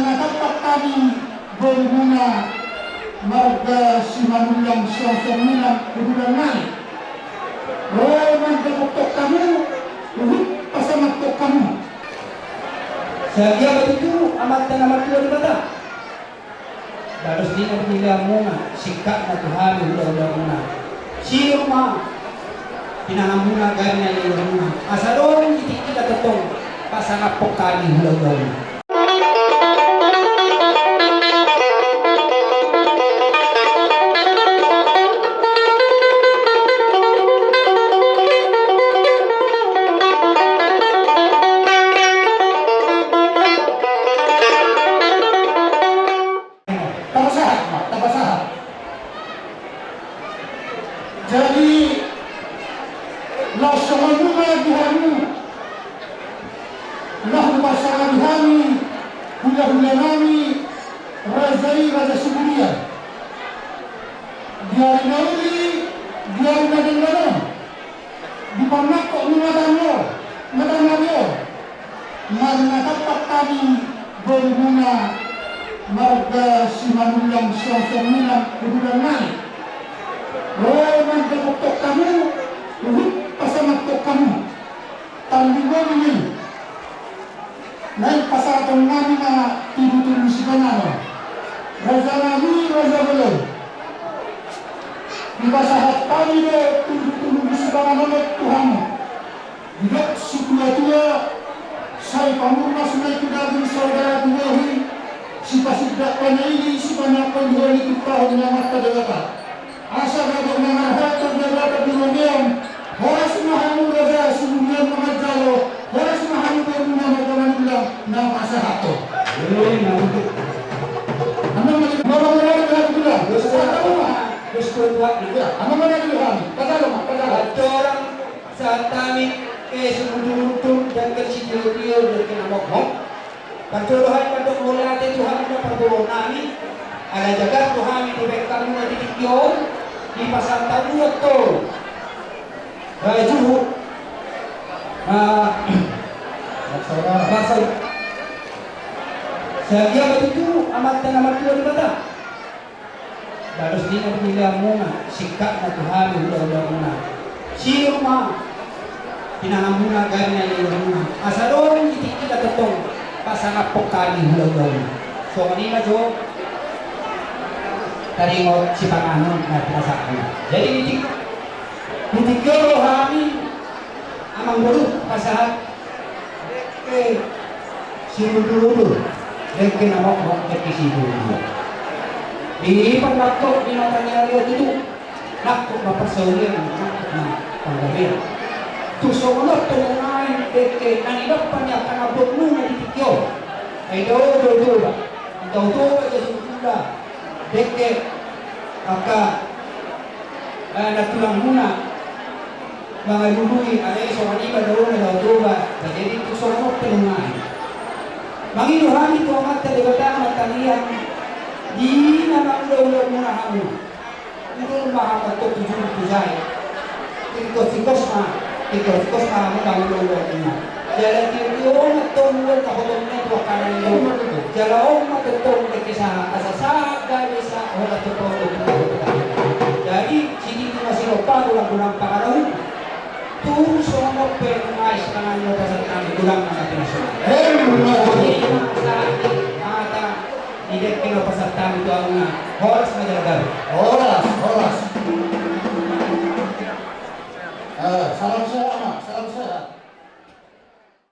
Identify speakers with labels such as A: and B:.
A: dapat kami berguna marga simanulang sosong minang kemudian naik. Roy menggebutok kamu, uhut pasangat tok kamu.
B: Saya begitu amat dan amat tua di mata. Harus dinilai muna sikap na Tuhan udah muna. Sino ma pinangamuna ganyan yung muna. Asalong kita tetong pasangat pokali udah.
A: Jadi laksanamu Tuhanmu, lahu pasangan kami, hula-hula kami, razai raja suburia. Biar nauli, biar nadang-nadang, di pamakok ni madang-nadang, marna dapat kami berguna marga simanulang sosong minang kemudian naik. Roy menggebutok kamu, uhut pasangat tok kamu. Tandingan ini, naik pasatong namin na tinutuloy si Banano. Raja nami, raja belum. Di pasahat kami na tinutuloy si Banano Tuhan. Bidak si tua-tua, say pamurnas na ikudagin saudara tuwahi, si pasigdak panaili, si panapang huwali kutao ng mata dagata. Asa dapat mengarahkan dapat dimodiam, harus mahamu raja sebelum mengajalo, harus mahamu berguna bagaimana bilang nama sahato. Anda melihat mana dengan bilang, tahu mah,
B: Bersetujuan.
A: anda mana bilang, kata mah.
B: Ada orang saat kami sebelum dan kecil-kecil dan kenamok. Perjodohan pada mulai Tuhan dan perjodohan kami. Ada jaga Tuhan di bekam di titikyo di pasar tabuat to. Baju Basal. Saya begitu amat dan amat tua di mata. Harus dinilai muna sikap na Tuhan udah muna. Sino ma pinangamuna ganyan yung muna. Asalong kita tetong pasangat pokali udah. So kanina jo tadi mau si panganon na pinasakan. Jadi titik kami amang dulu pasahat si dulu dek namok mo dek si dulu. Di paglatok di mata niya itu nakto mapasauli ang na panggabi. Tuso mo tunay dek nanilap pa niya kanabot mo na titikyo. Ay do ba? Daw ba sa dek maka natulang muna mga luluhi alay so kanina daw na daw ba jadi itu somok tenungan manginuhan ito amat talibatan matalian di naman daw muna hamu ito makakatok tujuh tujay tikos na mo daw muna jalan tiyo na tungkol kakotong na ito kanin jalaong matutong na kisa kasasag dahil sa wala totoo. Jadi sini masih lupa gulang-gulang pangarang tuh semua pengais tangan lo pasal kami gulang mana nasional. Jadi mata tidak kena pasal kami tu angna horas majalah
A: Salam sehat.